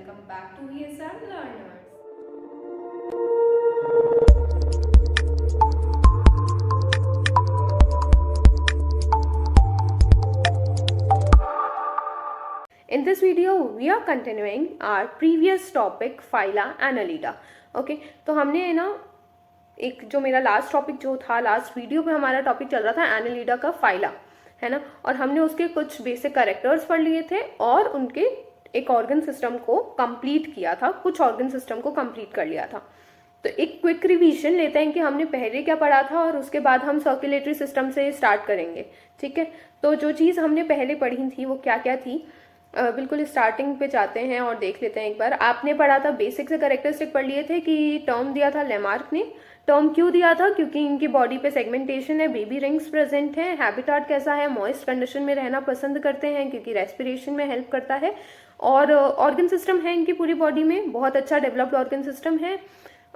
welcome back to ESL Learners. In this video, we are continuing our previous topic, Phyla Annelida. Okay, तो हमने ना एक जो मेरा लास्ट टॉपिक जो था, लास्ट वीडियो पे हमारा टॉपिक चल रहा था एनालिडा का फाइला, है ना, और हमने उसके कुछ बेसिक कैरेक्टर्स पढ़ लिए थे और उनके एक ऑर्गन सिस्टम को कंप्लीट किया था, कुछ ऑर्गन सिस्टम को कंप्लीट कर लिया था। तो एक क्विक रिवीजन लेते हैं कि हमने पहले क्या पढ़ा था और उसके बाद हम सर्कुलेटरी सिस्टम से स्टार्ट करेंगे। ठीक है, तो जो चीज़ हमने पहले पढ़ी थी वो क्या क्या थी, बिल्कुल स्टार्टिंग पे जाते हैं और देख लेते हैं एक बार। आपने पढ़ा था बेसिक से कैरेक्टरिस्टिक पढ़ लिए थे कि टर्म दिया था लेमार्क ने। टर्म क्यों दिया था? क्योंकि इनकी बॉडी पे सेगमेंटेशन है, बेबी रिंग्स प्रेजेंट है, हैबिटाट कैसा है, मॉइस्ट कंडीशन में रहना पसंद करते हैं क्योंकि रेस्पिरेशन में हेल्प करता है, और ऑर्गन सिस्टम है इनकी पूरी बॉडी में, बहुत अच्छा डेवलप्ड ऑर्गन सिस्टम है।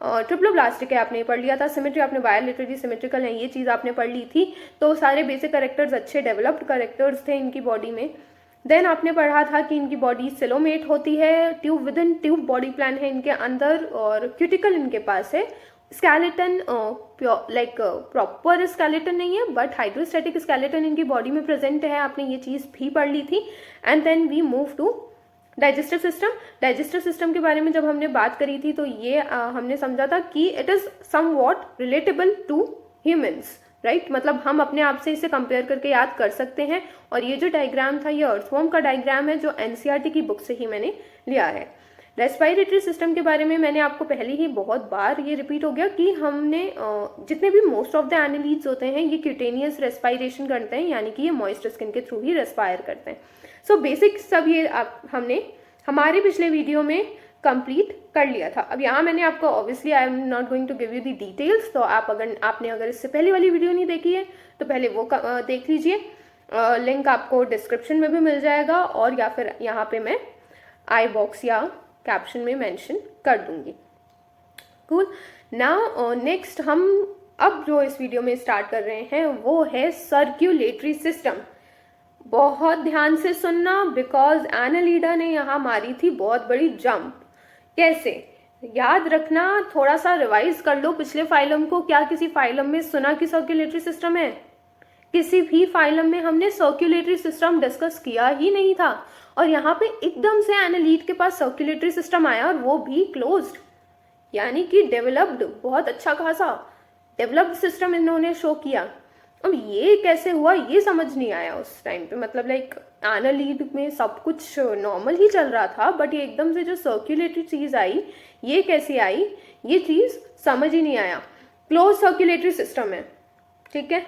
ट्रिप्लोब्लास्टिक है, आपने पढ़ लिया था। सिमेट्री आपने बायोलिटरली सिमेट्रिकल है, ये चीज़ आपने पढ़ ली थी। तो सारे बेसिक कैरेक्टर्स अच्छे डेवलप्ड कैरेक्टर्स थे इनकी बॉडी में। देन आपने पढ़ा था कि इनकी बॉडी सिलोमेट होती है, tube with in tube body plan है इनके अंदर, और क्यूटिकल इनके पास है। स्केलेटन लाइक प्रॉपर स्केलेटन नहीं है बट हाइड्रोस्टैटिक स्केलेटन इनकी बॉडी में प्रेजेंट है, आपने ये चीज़ भी पढ़ ली थी। And then we move to digestive system. Digestive system के बारे में जब हमने बात करी थी तो ये हमने समझा था कि it is somewhat relatable to humans, right, मतलब हम अपने आप से इसे कंपेयर करके याद कर सकते हैं। और ये जो डायग्राम था ये अर्थवॉर्म का डायग्राम है जो एनसीईआरटी की बुक से ही मैंने लिया है। रेस्पिरेटरी सिस्टम के बारे में मैंने आपको पहले ही बहुत बार ये रिपीट हो गया कि हमने जितने भी मोस्ट ऑफ द एनालीड्स होते हैं ये क्यूटेनियस रेस्पिरेशन करते हैं, यानी कि ये मॉइस्ट स्किन के थ्रू ही रेस्पायर करते हैं। सो बेसिक सब ये हमने हमारे पिछले वीडियो में कंप्लीट कर लिया था। अब यहाँ मैंने आपको obviously I am not going to give you the details, तो आपने अगर इससे पहले वाली वीडियो नहीं देखी है तो पहले वो देख लीजिए। लिंक आपको डिस्क्रिप्शन में भी मिल जाएगा और या फिर यहाँ पे मैं आई बॉक्स या कैप्शन में मेंशन कर दूंगी। कूल। नाउ नेक्स्ट हम अब जो इस वीडियो में स्टार्ट कर रहे हैं वो है सर्कुलेटरी सिस्टम। बहुत ध्यान से सुनना बिकॉज एनालिडा ने यहाँ मारी थी बहुत बड़ी जंप। कैसे याद रखना, थोड़ा सा रिवाइज कर लो पिछले फाइलम को। क्या किसी फाइलम में सुना कि सर्कुलेटरी सिस्टम है? किसी भी फाइलम में हमने सर्कुलेटरी सिस्टम डिस्कस किया ही नहीं था, और यहाँ पे एकदम से एनालिड के पास सर्कुलेटरी सिस्टम आया और वो भी क्लोज्ड, यानी कि डेवलप्ड, बहुत अच्छा खासा डेवलप्ड सिस्टम इन्होंने शो किया। अब ये कैसे हुआ ये समझ नहीं आया उस टाइम पे, मतलब लाइक एनालिड में सब कुछ नॉर्मल ही चल रहा था बट ये एकदम से जो सर्कुलेटरी चीज़ आई ये कैसे आई ये चीज़ समझ ही नहीं आया। क्लोज सर्कुलेटरी सिस्टम है, ठीक है,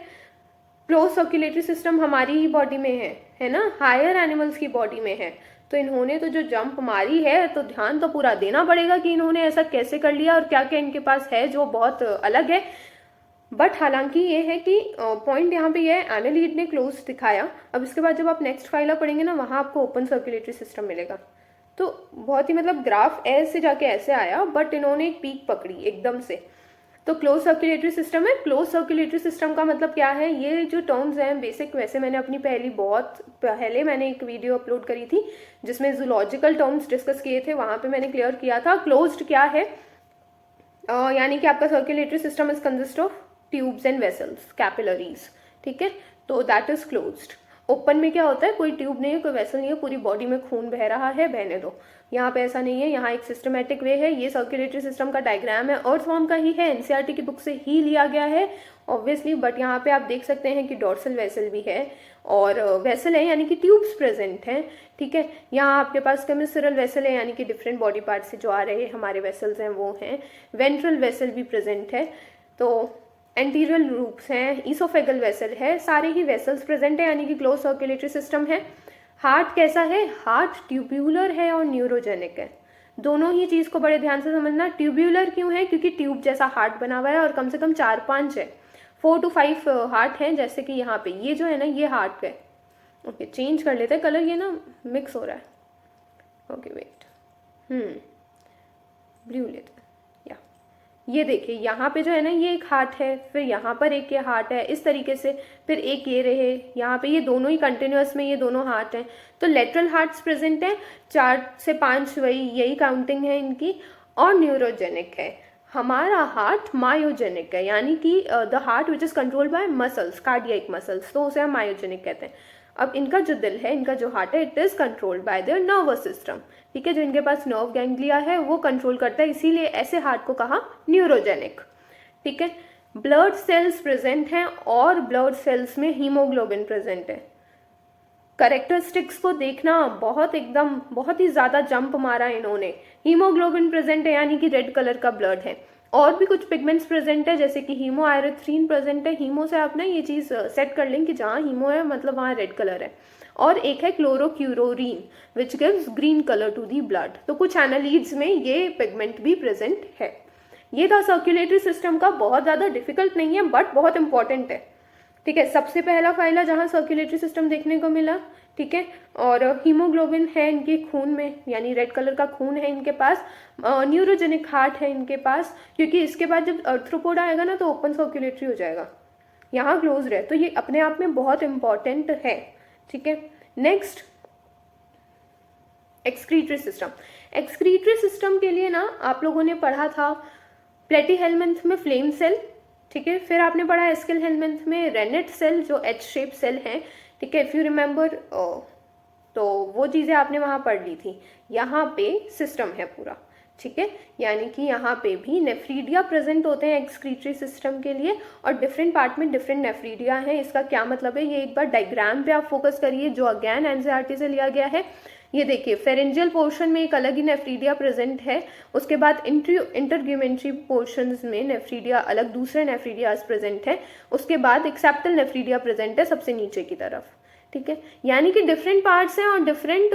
क्लोज सर्कुलेटरी सिस्टम हमारी ही बॉडी में है ना, हायर एनिमल्स की बॉडी में है। तो इन्होंने तो जो जंप मारी है तो ध्यान तो पूरा देना पड़ेगा कि इन्होंने ऐसा कैसे कर लिया और क्या क्या इनके पास है जो बहुत अलग है। बट हालांकि ये है कि पॉइंट यहाँ पे ये है एनालिड ने क्लोज दिखाया। अब इसके बाद जब आप नेक्स्ट फाइला पढ़ेंगे ना वहाँ आपको ओपन सर्कुलेटरी सिस्टम मिलेगा। तो बहुत ही मतलब ग्राफ ऐसे जाके ऐसे आया बट इन्होंने एक पीक पकड़ी एकदम से। तो क्लोज सर्कुलेटरी सिस्टम है। क्लोज सर्कुलेटरी सिस्टम का मतलब क्या है, ये जो टर्म्स हैं बेसिक, वैसे मैंने अपनी बहुत पहले मैंने एक वीडियो अपलोड करी थी जिसमें जूलॉजिकल टर्म्स डिस्कस किए थे, वहाँ पे मैंने क्लियर किया था क्लोज्ड क्या है। यानी कि आपका circulatory system is consist of tubes and vessels, capillaries, ठीक है, तो दैट इज क्लोज्ड। ओपन में क्या होता है, कोई ट्यूब नहीं है, कोई वेसल नहीं है, पूरी बॉडी में खून बह रहा है, बहने दो। यहाँ पे ऐसा नहीं है, यहाँ एक सिस्टमेटिक वे है। ये सर्कुलेटरी सिस्टम का डायग्राम है, अर्थवॉर्म का ही है, एनसीईआरटी की बुक से ही लिया गया है ऑब्वियसली। बट यहाँ पे आप देख सकते हैं कि डॉर्सल वेसल भी है और वेसल है यानी कि ट्यूब्स प्रेजेंट हैं, ठीक है। यहाँ आपके पास कमिसरल वेसल है यानी कि डिफरेंट बॉडी पार्ट से जो आ रहे हमारे वेसल्स हैं वो हैं। वेंट्रल वेसल भी प्रेजेंट है, तो एंटीरियर लूप्स हैं, ईसोफेगल वेसल है, सारे ही वेसल्स प्रेजेंट है यानी कि क्लोज सर्कुलेटरी सिस्टम है। हार्ट कैसा है, हार्ट ट्यूब्यूलर है और न्यूरोजेनिक है। दोनों ही चीज को बड़े ध्यान से समझना। ट्यूब्यूलर क्यों है, क्योंकि ट्यूब जैसा हार्ट बना हुआ है और कम से कम 4-5 है, 4 to 5 हार्ट हैं, जैसे कि यहाँ पे ये जो है ना ये हार्ट है। ओके, चेंज कर लेते हैं कलर, ये ना मिक्स हो रहा है। ओके वेट, ब्लू लेते हैं, या ये देखिए यहाँ पे जो है ना ये एक हार्ट है, फिर यहाँ पर एक ये हार्ट है, इस तरीके से फिर एक ये रहे यहाँ पे, ये दोनों ही कंटिन्यूअस में ये दोनों हार्ट हैं। तो लेटरल हार्ट्स प्रेजेंट है 4 से 5, वही यही काउंटिंग है इनकी। और न्यूरोजेनिक है हमारा हार्ट, मायोजेनिक है, यानी कि the heart which is controlled by muscles, cardiac muscles, तो उसे हम मायोजेनिक कहते हैं। अब इनका जो दिल है, इनका जो हार्ट है, it is controlled by there nervous system, ठीक है, जो इनके पास नर्व गैंग्लिया है वो कंट्रोल करता है, इसीलिए ऐसे हार्ट को कहा न्यूरोजेनिक, ठीक है। ब्लड सेल्स प्रेजेंट हैं और ब्लड सेल्स में हीमोग्लोबिन प्रेजेंट है। करेक्टरिस्टिक्स को देखना, बहुत ही ज़्यादा जंप मारा इन्होंने। हीमोग्लोबिन प्रेजेंट है यानी कि रेड कलर का ब्लड है, और भी कुछ पिगमेंट्स प्रेजेंट है जैसे कि हीमो आयरेथ्रीन प्रेजेंट है। हीमो से आप ना ये चीज़ सेट कर लें कि जहाँ हीमो है मतलब वहाँ रेड कलर है। और एक है chlorocruorin which gives green colour to the blood. तो कुछ एनालिड्स में ये पिगमेंट भी प्रेजेंट है। ये था सर्कुलेटरी सिस्टम का, बहुत ज़्यादा डिफिकल्ट नहीं है बट बहुत इंपॉर्टेंट है, ठीक है। सबसे पहला फाइला जहाँ सर्कुलेटरी सिस्टम देखने को मिला, ठीक है। और हीमोग्लोबिन है इनके खून में, यानी रेड कलर का खून है इनके पास। न्यूरोजेनिक हार्ट है इनके पास, क्योंकि इसके बाद जब अर्थ्रोपोड आएगा ना तो ओपन सर्कुलेटरी हो जाएगा, यहाँ क्लोज रहे, तो ये अपने आप में बहुत इंपॉर्टेंट है, ठीक है। Next, excretory system. Excretory system के लिए ना आप लोगों ने पढ़ा था प्लेटीहेलमिन्थ में फ्लेम सेल, ठीक है। फिर आपने पढ़ा एस्किलहेलमिन्थ में रेनेट सेल जो एच शेप सेल है, ठीक है, इफ यू रिमेंबर, तो वो चीज़ें आपने वहाँ पढ़ ली थी। यहाँ पे सिस्टम है पूरा, ठीक है, यानी कि यहाँ पे भी नेफ्रीडिया प्रेजेंट होते हैं एक्सक्रीटरी सिस्टम के लिए, और डिफरेंट पार्ट में डिफरेंट नेफ्रीडिया हैं। इसका क्या मतलब है, ये एक बार डायग्राम पे आप फोकस करिए जो अगेन एनसीईआरटी से लिया गया है। ये देखिए, फेरेंजियल पोर्शन में एक अलग ही नेफ्रीडिया प्रेजेंट है, उसके बाद इंटरग्यूमेंट्री पोर्शंस में नेफ्रीडिया अलग दूसरे नेफ्रीडियाज प्रेजेंट है, उसके बाद एक सेप्टल नेफ्रीडिया प्रेजेंट है सबसे नीचे की तरफ, ठीक है। यानी कि डिफरेंट पार्ट्स हैं और डिफरेंट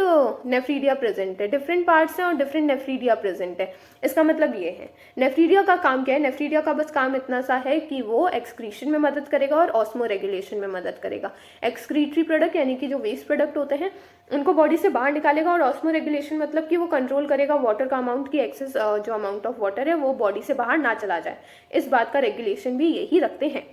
नेफ्रीडिया प्रेजेंट है, डिफरेंट पार्ट्स हैं और डिफरेंट नेफ्रीडिया प्रेजेंट है। इसका मतलब ये है, नेफ्रीडिया का काम क्या है, नेफ्रीडिया का बस काम इतना सा है कि वो एक्सक्रीशन में मदद करेगा और ऑस्मो रेगुलेशन में मदद करेगा। एक्सक्रीटरी प्रोडक्ट यानी कि जो वेस्ट प्रोडक्ट होते हैं उनको बॉडी से बाहर निकालेगा, और ऑस्मो रेगुलेशन मतलब कि वो कंट्रोल करेगा वाटर का अमाउंट, की एक्सेस जो अमाउंट ऑफ वाटर है वो बॉडी से बाहर ना चला जाए। इस बात का रेगुलेशन भी यही रखते हैं,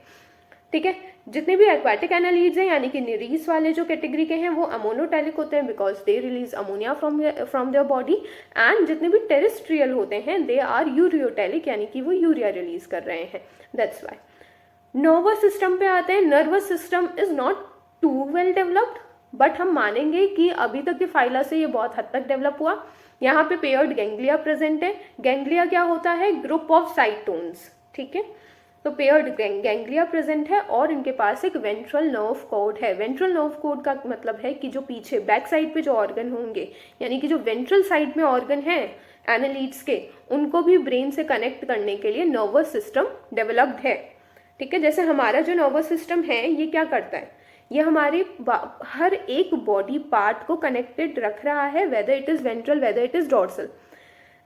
ठीक है। जितने भी एक्वाटिक एनालिड्स हैं यानी कि निरीस वाले जो कैटेगरी के हैं वो अमोनोटैलिक होते हैं because they release ammonia from their body, and जितने भी टेरेस्ट्रियल होते हैं दे आर यूरियोटैलिक यानी कि वो यूरिया रिलीज कर रहे हैं, दैट्स वाई। नर्वस सिस्टम पे आते हैं। Nervous system is not too well developed, but हम मानेंगे कि अभी तक के फाइला से ये बहुत हद तक डेवलप हुआ। यहाँ पे पेयर्ड गैंग्लिया प्रेजेंट है। गैंग्लिया क्या होता है, ग्रुप ऑफ साइटोन्स, ठीक है। तो पेयर्ड गैंग्लिया प्रेजेंट है और इनके पास एक वेंट्रल नर्व कोड है। वेंट्रल नर्व कोड का मतलब है कि जो पीछे बैक साइड पे जो ऑर्गन होंगे, यानी कि जो वेंट्रल साइड में ऑर्गन है एनालिड्स के, उनको भी ब्रेन से कनेक्ट करने के लिए नर्वस सिस्टम डेवलप्ड है, ठीक है। जैसे हमारा जो नर्वस सिस्टम है ये क्या करता है, ये हमारे हर एक बॉडी पार्ट को कनेक्टेड रख रहा है, whether it is ventral whether it is dorsal.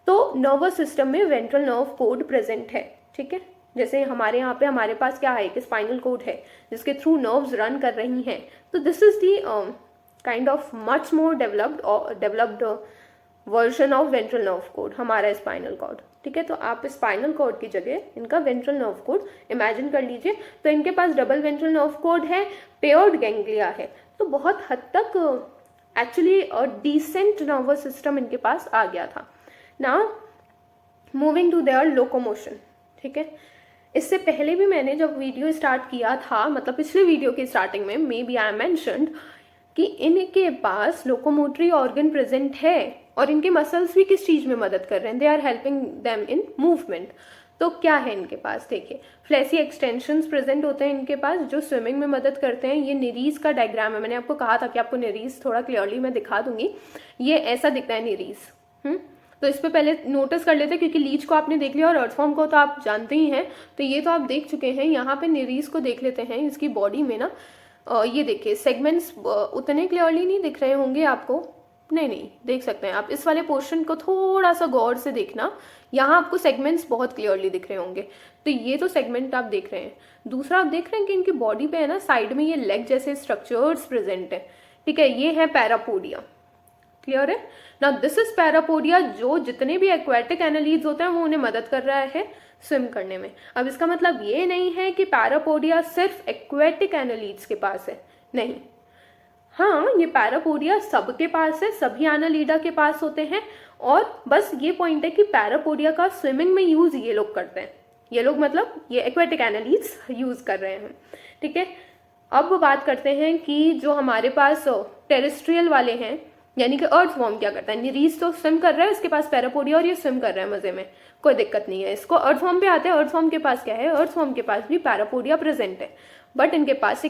तो नर्वस सिस्टम में वेंट्रल नर्व कोड प्रेजेंट है, ठीक है। जैसे हमारे यहाँ पे हमारे पास क्या है कि स्पाइनल कोड है जिसके थ्रू नर्व्स रन कर रही हैं, तो this is the kind of much more developed version of ventral nerve code, हमारा स्पाइनल कॉर्ड, ठीक है। तो आप स्पाइनल कॉर्ड की जगह इनका वेंट्रल नर्व कोड इमेजिन कर लीजिए। तो इनके पास डबल वेंट्रल नर्व कोड है, पेयर्ड गैंग्लिया है, तो बहुत हद तक एक्चुअली डिसेंट नर्वस सिस्टम इनके पास आ गया था। Now moving to their locomotion, ठीक है। इससे पहले भी मैंने जब वीडियो स्टार्ट किया था, मतलब पिछले वीडियो की स्टार्टिंग में मे बी आई मेंशन्ड कि इनके पास लोकोमोटरी ऑर्गन प्रेजेंट है और इनके मसल्स भी किस चीज़ में मदद कर रहे हैं, they are helping them in movement. तो क्या है इनके पास, देखिए फ्लैसी एक्सटेंशंस प्रेजेंट होते हैं इनके पास जो स्विमिंग में मदद करते हैं। ये निरीज का डायग्राम है, मैंने आपको कहा था कि आपको निरीज थोड़ा क्लियरली मैं दिखा दूंगी। ये ऐसा दिखता है निरीज, तो इस पे पहले नोटिस कर लेते हैं क्योंकि लीच को आपने देख लिया और अर्थफॉर्म को तो आप जानते ही हैं, तो ये तो आप देख चुके हैं। यहाँ पे निरीज को देख लेते हैं। इसकी बॉडी में ना ये देखिए सेगमेंट्स उतने क्लियरली नहीं दिख रहे होंगे आपको, नहीं देख सकते हैं आप। इस वाले पोर्शन को थोड़ा सा गौर से देखना, यहाँ आपको सेगमेंट्स बहुत क्लियरली दिख रहे होंगे। तो ये तो सेगमेंट आप देख रहे हैं। दूसरा आप देख रहे हैं कि इनकी बॉडी पे है ना साइड में ये लेग जैसे स्ट्रक्चर्स प्रेजेंट है, ठीक है। ये है पैरापोडिया, क्लियर है ना। दिस इज पैरापोडिया, जो जितने भी एक्वेटिक एनालिड्स होते हैं वो उन्हें मदद कर रहा है। स्विम करने में। अब इसका मतलब ये नहीं है कि पैरापोडिया सिर्फ एक्वेटिक एनालीड्स के पास है, नहीं। हाँ, ये पैरापोडिया सबके पास है, सभी एनालीडा के पास होते हैं, और बस ये पॉइंट है कि पैरापोडिया का स्विमिंग में यूज ये लोग करते हैं। ये लोग मतलब ये एक्वेटिक एनालीड्स यूज कर रहे हैं, ठीक है। अब बात करते हैं कि जो हमारे पास टेरेस्ट्रियल वाले हैं, यानी कि अर्थवॉर्म क्या करता है, निरीज तो स्विम कर रहा है, उसके पास पैरापोडिया और ये स्विम कर रहा है मजे में, कोई दिक्कत नहीं है इसको। अर्थवॉर्म पे आते हैं, अर्थवॉर्म के पास क्या है, अर्थवॉर्म के पास भी पैरापोडिया प्रेजेंट है, बट इनके पास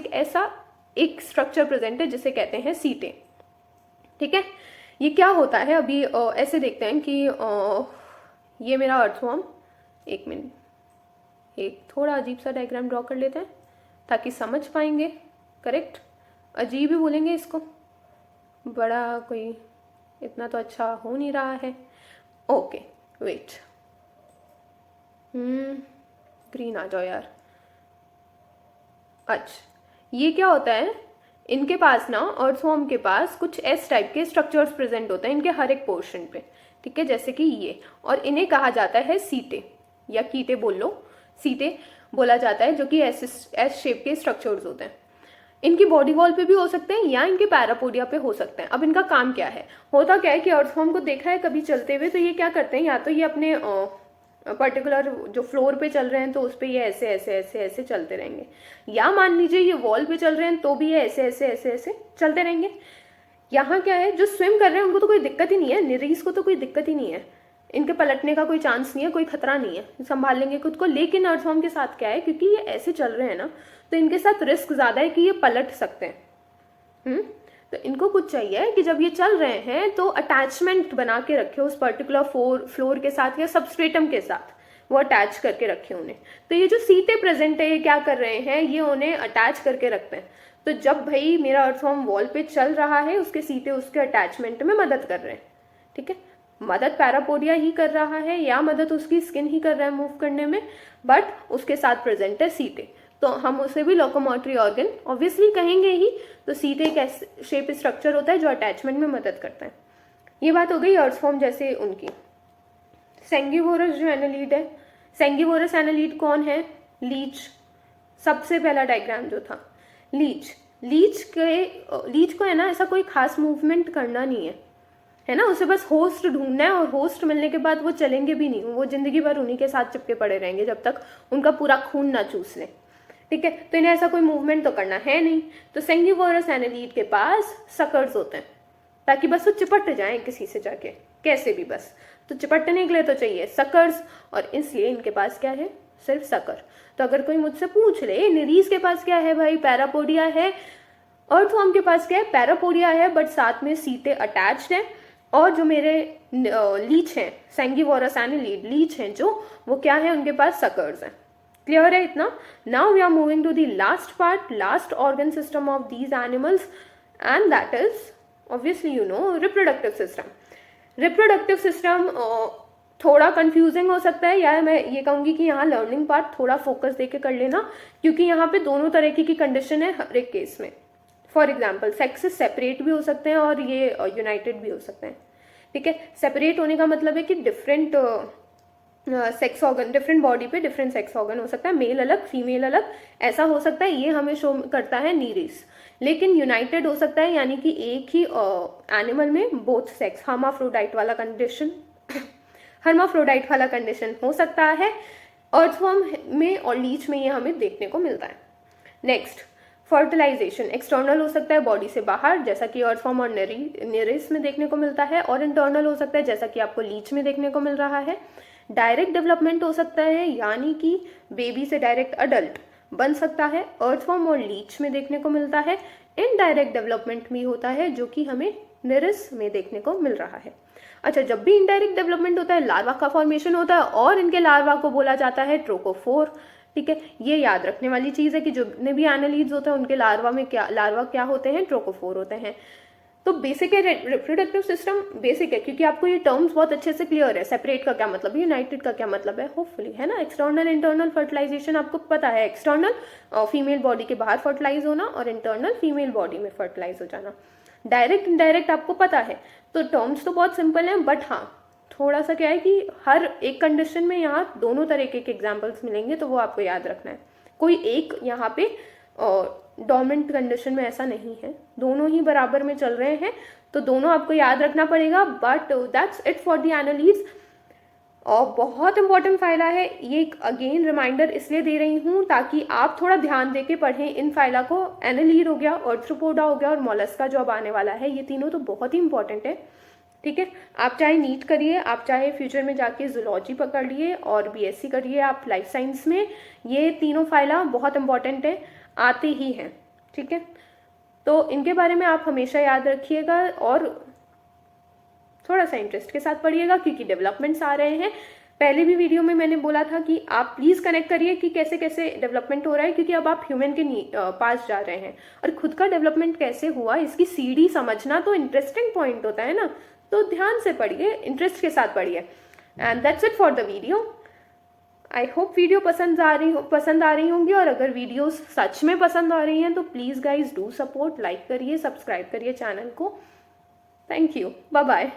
एक स्ट्रक्चर प्रेजेंट है जिसे कहते हैं सीटे, ठीक है। ये क्या होता है, अभी ऐसे देखते हैं कि ये मेरा अर्थवॉर्म, एक मिनट, एक थोड़ा अजीब सा डायग्राम ड्रॉ कर लेते हैं ताकि समझ पाएंगे, करेक्ट। अजीब ही बोलेंगे इसको, बड़ा कोई इतना तो अच्छा हो नहीं रहा है। ओके वेट, ग्रीन आ जाओ यार। अच्छा, ये क्या होता है, इनके पास ना अर्थवॉर्म के पास कुछ एस टाइप के स्ट्रक्चर्स प्रेजेंट होते हैं इनके हर एक पोर्शन पे, ठीक है, जैसे कि ये, और इन्हें कहा जाता है सीटे या कीटे बोल लो, सीटे बोला जाता है, जो कि एस शेप के स्ट्रक्चर्स होते हैं। इनकी बॉडी वॉल पे भी हो सकते हैं या इनके पैरापोडिया पे हो सकते हैं। अब इनका काम क्या है, होता क्या है कि अर्थवॉर्म को देखा है कभी चलते हुए, तो ये क्या करते हैं, या तो ये अपने पर्टिकुलर जो फ्लोर पे चल रहे हैं तो उस पर ये ऐसे ऐसे ऐसे ऐसे चलते रहेंगे, या मान लीजिए ये वॉल पे चल रहे हैं तो भी ये ऐसे ऐसे ऐसे ऐसे चलते रहेंगे। यहाँ क्या है, जो स्विम कर रहे हैं उनको तो कोई दिक्कत ही नहीं है, निरीज को तो कोई दिक्कत ही नहीं है, इनके पलटने का कोई चांस नहीं है, कोई खतरा नहीं है, संभाल लेंगे खुद को। लेकिन अर्थवॉर्म के साथ क्या है, क्योंकि ये ऐसे चल रहे हैं ना, तो इनके साथ रिस्क ज्यादा है कि ये पलट सकते हैं। तो इनको कुछ चाहिए कि जब ये चल रहे हैं तो अटैचमेंट बना के रखे उस पर्टिकुलर फ्लोर के साथ या सबस्ट्रेटम के साथ, वो अटैच करके रखे उन्हें। तो ये जो सीटे प्रेजेंट है, ये क्या कर रहे हैं, ये उन्हें अटैच करके रखते हैं। तो जब भाई मेरा अर्थवॉर्म वॉल पे चल रहा है, उसके सीटे उसके अटैचमेंट में मदद कर रहे हैं, ठीक है। मदद पैरापोडिया ही कर रहा है या मदद उसकी स्किन ही कर रहा है मूव करने में, बट उसके साथ प्रेजेंट है सीटे, तो हम उसे भी लोकोमोटरी ऑर्गन ऑब्वियसली कहेंगे ही। तो सीटे एक शेप स्ट्रक्चर होता है जो अटैचमेंट में मदद करता है। ये बात हो गई अर्थवॉर्म जैसे उनकी। सेंगिवोरस जो एनालीड है, सेंगिवोरस एनालीड कौन है, लीच। सबसे पहला डायग्राम जो था लीच को है ना, ऐसा कोई खास मूवमेंट करना नहीं है ना, उसे बस होस्ट ढूंढना है, और होस्ट मिलने के बाद वो चलेंगे भी नहीं, वो जिंदगी भर उन्हीं के साथ चिपके पड़े रहेंगे जब तक उनका पूरा खून ना चूस ले, ठीक है। तो इन्हें ऐसा कोई मूवमेंट तो करना है नहीं। तो सेंगिवोरस एनालीड के पास सकर्स होते हैं, ताकि बस वो चिपट जाए किसी से जाके, कैसे भी बस, तो चिपटने के लिए तो चाहिए सकर्स, और इसलिए इनके पास क्या है, सिर्फ सकर। तो अगर कोई मुझसे पूछ ले निरीज के पास क्या है, भाई पैरापोडिया है, अर्थवॉर्म के पास क्या है, पैरापोडिया है, बट साथ में सीटे अटैच्ड है, और जो मेरे लीच हैं, सेंगिवोरस एनालीड लीच हैं जो, वो क्या है, उनके पास सकर्स हैं। क्लियर है इतना? Now we are moving to the last part, last organ system of these animals, and that is obviously you know reproductive system. Reproductive system थोड़ा कंफ्यूजिंग हो सकता है, या मैं ये कहूँगी कि यहाँ लर्निंग पार्ट थोड़ा फोकस देके कर लेना, क्योंकि यहाँ पे दोनों तरह की कंडीशन है हर एक केस में। फॉर एग्जाम्पल सेक्सेस सेपरेट भी हो सकते हैं और ये यूनाइटेड भी हो सकते हैं, ठीक है। सेपरेट होने का मतलब है कि different sex organ, different body पे डिफरेंट सेक्स ऑर्गन हो सकता है, मेल अलग फीमेल अलग, ऐसा हो सकता है, ये हमें शो करता है नीरिस। लेकिन यूनाइटेड हो सकता है, यानी कि एक ही एनिमल में बोथ सेक्स, हर्माफ्रोडाइट वाला कंडीशन हर्माफ्रोडाइट वाला कंडीशन हो सकता है अर्थवॉर्म में और लीच में, ये हमें देखने को मिलता है। नेक्स्ट, फर्टिलाइजेशन एक्सटर्नल हो सकता है बॉडी से बाहर, जैसा कि अर्थवॉर्म और निरिस में देखने को मिलता है, और इंटरनल हो सकता है जैसा कि आपको लीच में देखने को मिल रहा है। डायरेक्ट डेवलपमेंट हो सकता है, यानी कि बेबी से डायरेक्ट अडल्ट बन सकता है, अर्थवॉर्म और लीच में देखने को मिलता है। इनडायरेक्ट डेवलपमेंट भी होता है, जो कि हमें निरिस में देखने को मिल रहा है। अच्छा, जब भी इनडायरेक्ट डेवलपमेंट होता है, लार्वा का फॉर्मेशन होता है, और इनके लार्वा को बोला जाता है ट्रोकोफोर, ठीक है। ये याद रखने वाली चीज है कि जितने भी एनालीड्स होते हैं उनके लार्वा क्या होते हैं, ट्रोकोफोर होते हैं। तो बेसिक है रिप्रोडक्टिव सिस्टम, बेसिक है क्योंकि आपको ये टर्म्स बहुत अच्छे से क्लियर है। सेपरेट का क्या मतलब है, यूनाइटेड का क्या मतलब है, होपफुली, है ना। एक्सटर्नल इंटरनल फर्टिलाइजेशन आपको पता है, एक्सटर्नल फीमेल बॉडी के बाहर फर्टिलाइज होना, और इंटरनल फीमेल बॉडी में फर्टिलाइज हो जाना। डायरेक्ट इनडायरेक्ट आपको पता है, तो टर्म्स तो बहुत सिंपल है, बट हाँ थोड़ा सा क्या है कि हर एक कंडीशन में यहाँ दोनों तरह के एग्जाम्पल्स मिलेंगे, तो वो आपको याद रखना है। कोई एक यहाँ पे डोमिनेंट कंडीशन में ऐसा नहीं है, दोनों ही बराबर में चल रहे हैं, तो दोनों आपको याद रखना पड़ेगा। But that's it for the annelids. और बहुत इंपॉर्टेंट फाइला है ये, अगेन रिमाइंडर इसलिए दे रही हूँ ताकि आप थोड़ा ध्यान देके पढ़ें इन फाइला को। एनालीड हो गया, आर्थ्रोपोडा हो गया और मोलस्का जो अब आने वाला है, ये तीनों तो बहुत ही इंपॉर्टेंट है। ठीक है, आप चाहे नीट करिए, आप चाहे फ्यूचर में जाके जूलॉजी पकड़ लिए और बीएससी करिए आप लाइफ साइंस में, ये तीनों फाइला बहुत इंपॉर्टेंट है, आते ही हैं। ठीक है, तो इनके बारे में आप हमेशा याद रखिएगा और थोड़ा सा इंटरेस्ट के साथ पढ़िएगा क्योंकि डेवलपमेंट्स आ रहे हैं। पहले भी वीडियो में मैंने बोला था कि आप प्लीज़ कनेक्ट करिए कि कैसे कैसे डेवलपमेंट हो रहा है, क्योंकि अब आप ह्यूमन के पास जा रहे हैं और खुद का डेवलपमेंट कैसे हुआ इसकी सीढ़ी समझना तो इंटरेस्टिंग पॉइंट होता है ना। तो ध्यान से पढ़िए, इंटरेस्ट के साथ पढ़िए। And that's it for the video. I hope video पसंद आ रही होंगी, और अगर वीडियोस सच में पसंद आ रही हैं तो please guys do support, like करिए, सब्सक्राइब करिए चैनल को। Thank you, bye bye.